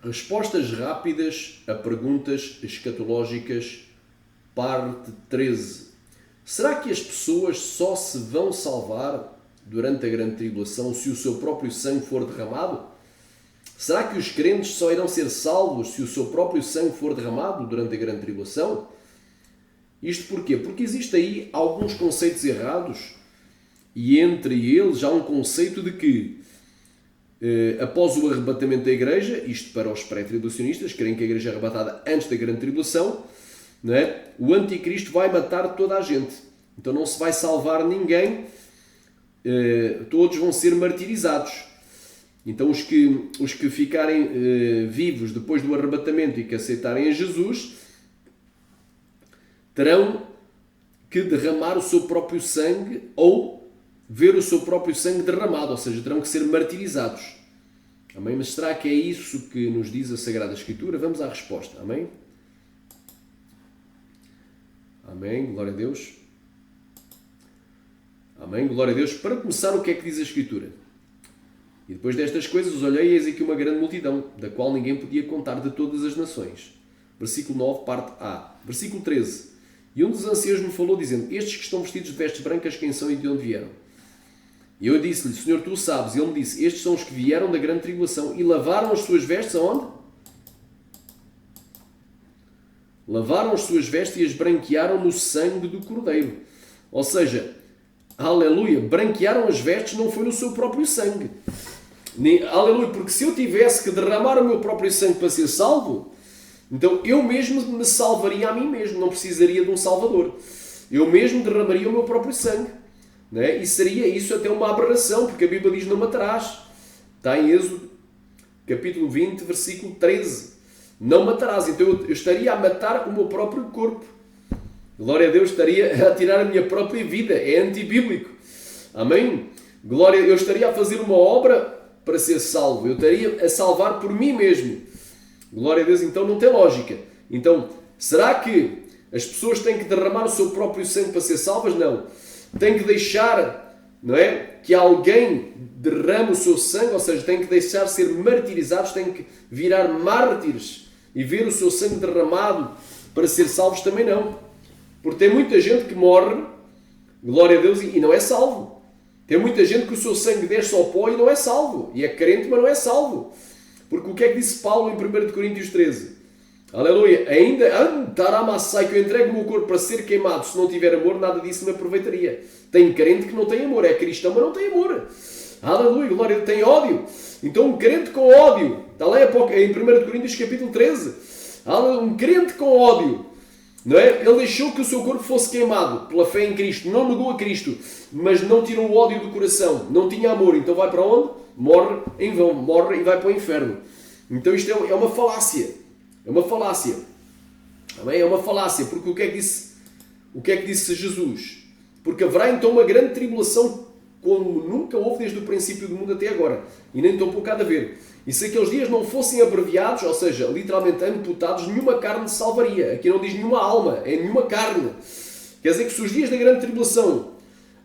Respostas rápidas a perguntas escatológicas, parte 13. Será que as pessoas só se vão salvar durante a grande tribulação se o seu próprio sangue for derramado? Será que os crentes só irão ser salvos se o seu próprio sangue for derramado durante a grande tribulação? Isto porquê? Porque existe aí alguns conceitos errados e entre eles há um conceito de que após o arrebatamento da igreja, isto para os pré-tribulacionistas, creem que a igreja é arrebatada antes da grande tribulação, não é? O anticristo vai matar toda a gente. Então não se vai salvar ninguém, todos vão ser martirizados. Então os que ficarem vivos depois do arrebatamento e que aceitarem a Jesus, terão que derramar o seu próprio sangue ou ver o seu próprio sangue derramado, ou seja, terão que ser martirizados. Amém? Mas será que é isso que nos diz a Sagrada Escritura? Vamos à resposta. Amém? Amém. Glória a Deus. Amém. Glória a Deus. Para começar, o que é que diz a Escritura? E depois destas coisas olhei e eis aqui uma grande multidão, da qual ninguém podia contar, de todas as nações. Versículo 9, parte A. Versículo 13. E um dos anciãos me falou, dizendo: estes que estão vestidos de vestes brancas, quem são e de onde vieram? E eu disse-lhe: Senhor, tu o sabes. E ele me disse: estes são os que vieram da grande tribulação e lavaram as suas vestes aonde? Lavaram as suas vestes e as branquearam no sangue do Cordeiro. Ou seja, aleluia, branquearam as vestes não foi no seu próprio sangue. Aleluia, porque se eu tivesse que derramar o meu próprio sangue para ser salvo, então eu mesmo me salvaria a mim mesmo, não precisaria de um salvador. Eu mesmo derramaria o meu próprio sangue. Não é? E seria isso até uma aberração, porque a Bíblia diz: não matarás. Está em Êxodo, capítulo 20, versículo 13. Não matarás. Então eu estaria a matar o meu próprio corpo. Glória a Deus, estaria a tirar a minha própria vida. É antibíblico. Amém? Glória, eu estaria a fazer uma obra para ser salvo. Eu estaria a salvar por mim mesmo. Glória a Deus, então não tem lógica. Então, será que as pessoas têm que derramar o seu próprio sangue para ser salvas? Não. Tem que deixar, não é, que alguém derrame o seu sangue, ou seja, tem que deixar ser martirizados, tem que virar mártires e ver o seu sangue derramado para ser salvos? Também não. Porque tem muita gente que morre, glória a Deus, e não é salvo. Tem muita gente que o seu sangue desce ao pó e não é salvo. E é crente, mas não é salvo. Porque o que é que disse Paulo em 1 Coríntios 13? Aleluia. Ainda taramassai que eu entrego o meu corpo para ser queimado. Se não tiver amor, nada disso me aproveitaria. Tem crente que não tem amor. É cristão, mas não tem amor. Aleluia. Glória. Tem ódio. Então um crente com ódio. Está lá em 1 Coríntios capítulo 13. Um crente com ódio. Não é? Ele deixou que o seu corpo fosse queimado pela fé em Cristo. Não negou a Cristo. Mas não tirou o ódio do coração. Não tinha amor. Então vai para onde? Morre em vão. Morre e vai para o inferno. Então isto é uma falácia. É uma falácia. Amém? É uma falácia. Porque o que é que disse Jesus? Porque haverá então uma grande tribulação como nunca houve desde o princípio do mundo até agora. E nem tão pouco há de haver. E se aqueles dias não fossem abreviados, ou seja, literalmente amputados, nenhuma carne salvaria. Aqui não diz nenhuma alma, é nenhuma carne. Quer dizer que se os dias da grande tribulação,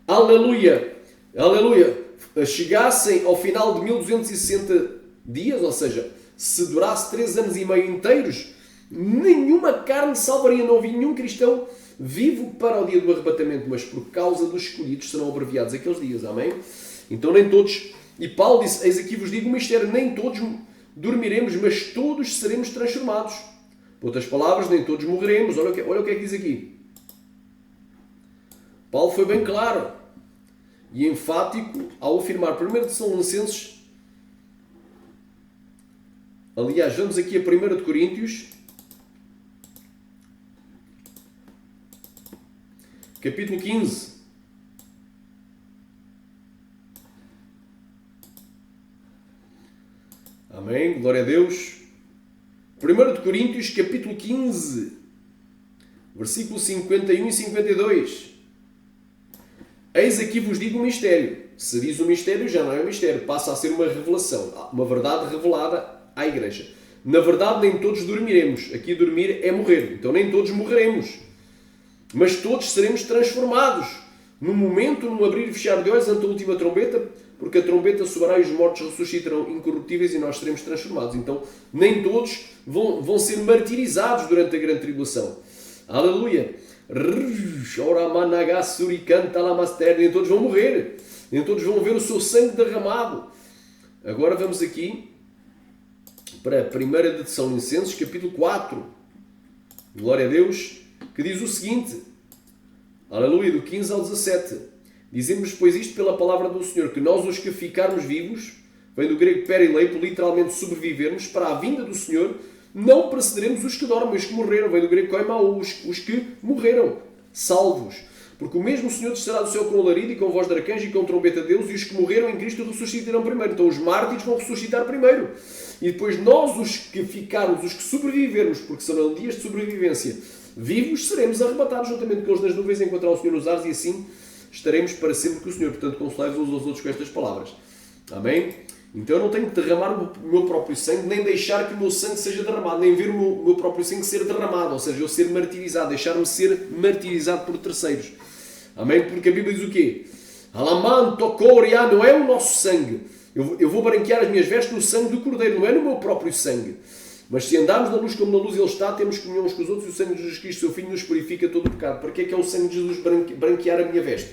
aleluia, aleluia, chegassem ao final de 1260 dias, ou seja, se durasse 3 anos e meio inteiros, nenhuma carne salvaria. Não havia nenhum cristão vivo para o dia do arrebatamento, mas por causa dos escolhidos serão abreviados aqueles dias. Amém? Então nem todos, e Paulo disse: eis aqui vos digo um mistério, nem todos dormiremos, mas todos seremos transformados. Por outras palavras, nem todos morreremos. Olha o que é que diz aqui. Paulo foi bem claro e enfático ao afirmar, 1 Tessalonicenses. Aliás, vamos aqui a 1 de Coríntios, capítulo 15. Amém? Glória a Deus. 1 de Coríntios, capítulo 15, versículos 51 e 52. Eis aqui vos digo um mistério. Se diz um mistério, já não é um mistério. Passa a ser uma revelação. Uma verdade revelada à igreja. Na verdade, nem todos dormiremos. Aqui dormir é morrer. Então nem todos morreremos. Mas todos seremos transformados. No momento, num abrir e fechar de olhos ante a última trombeta, porque a trombeta soará e os mortos ressuscitarão incorruptíveis e nós seremos transformados. Então, nem todos vão ser martirizados durante a grande tribulação. Aleluia! Nem todos vão morrer, nem todos vão ver o seu sangue derramado. Agora vamos aqui para a 1 de Tessalonicenses, capítulo 4. Glória a Deus, que diz o seguinte, aleluia, do 15 ao 17. Dizemos, pois, isto pela palavra do Senhor, que nós os que ficarmos vivos, vem do grego perileito, literalmente sobrevivermos, para a vinda do Senhor, não precederemos os que dormem, os que morreram, vem do grego koimao, os que morreram, salvos. Porque o mesmo Senhor descerá do céu com alarido e com voz de arcanjo e com trombeta de Deus, e os que morreram em Cristo ressuscitarão primeiro. Então os mártires vão ressuscitar primeiro. E depois nós, os que ficarmos, os que sobrevivermos, porque serão dias de sobrevivência, vivos, seremos arrebatados juntamente com eles nas nuvens, encontrar o Senhor nos ares, e assim estaremos para sempre com o Senhor. Portanto, consolai-vos uns aos outros com estas palavras. Amém? Então eu não tenho que derramar o meu próprio sangue, nem deixar que o meu sangue seja derramado, nem ver o meu próprio sangue ser derramado, ou seja, eu ser martirizado, deixar-me ser martirizado por terceiros. Amém? Porque a Bíblia diz o quê? Alamanto, coria, não é o nosso sangue. Eu vou branquear as minhas vestes no sangue do Cordeiro, não é no meu próprio sangue. Mas se andarmos na luz como na luz Ele está, temos comunhão uns com os outros, e o sangue de Jesus Cristo, seu Filho, nos purifica todo o pecado. Para que é o sangue de Jesus branquear a minha veste?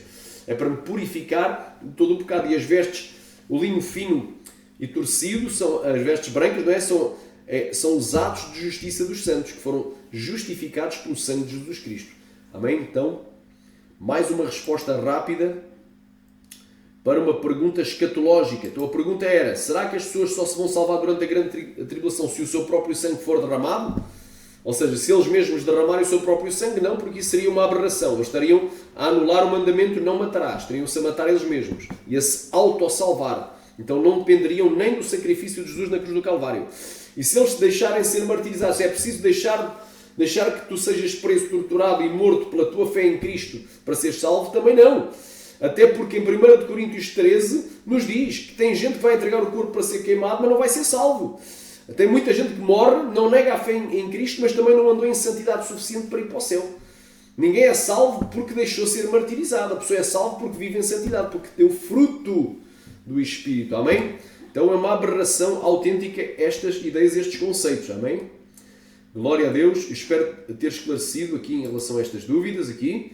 É para me purificar de todo o pecado. E as vestes, o linho fino e torcido, são as vestes brancas, não é? São os atos de justiça dos santos, que foram justificados pelo sangue de Jesus Cristo. Amém? Então, mais uma resposta rápida para uma pergunta escatológica. Então a pergunta era, será que as pessoas só se vão salvar durante a grande tribulação se o seu próprio sangue for derramado? Ou seja, se eles mesmos derramarem o seu próprio sangue? Não, porque isso seria uma aberração. Eles estariam a anular o mandamento não matarás. Estariam-se a matar eles mesmos e a se autossalvar. Então não dependeriam nem do sacrifício de Jesus na cruz do Calvário. E se eles se deixarem ser martirizados, é preciso deixar que tu sejas preso, torturado e morto pela tua fé em Cristo para seres salvo? Também não. Até porque em 1 Coríntios 13 nos diz que tem gente que vai entregar o corpo para ser queimado, mas não vai ser salvo. Tem muita gente que morre, não nega a fé em Cristo, mas também não andou em santidade suficiente para ir para o céu. Ninguém é salvo porque deixou ser martirizado. A pessoa é salva porque vive em santidade, porque tem o fruto do Espírito. Amém? Então é uma aberração autêntica estas ideias, estes conceitos. Amém? Glória a Deus. Espero ter esclarecido aqui em relação a estas dúvidas aqui.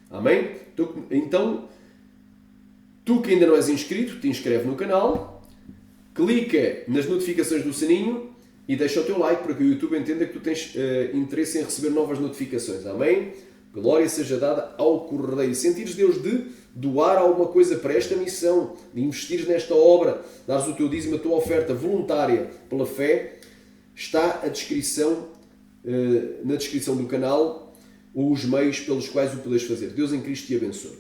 Amém? Então, tu que ainda não és inscrito, te inscreve no canal, clica nas notificações do sininho e deixa o teu like para que o YouTube entenda que tu tens interesse em receber novas notificações. Amém? Glória seja dada ao Cordeiro. Sentires Deus de doar alguma coisa para esta missão, de investires nesta obra, dares o teu dízimo, a tua oferta voluntária pela fé, está na descrição do canal ou os meios pelos quais o podes fazer. Deus em Cristo te abençoe.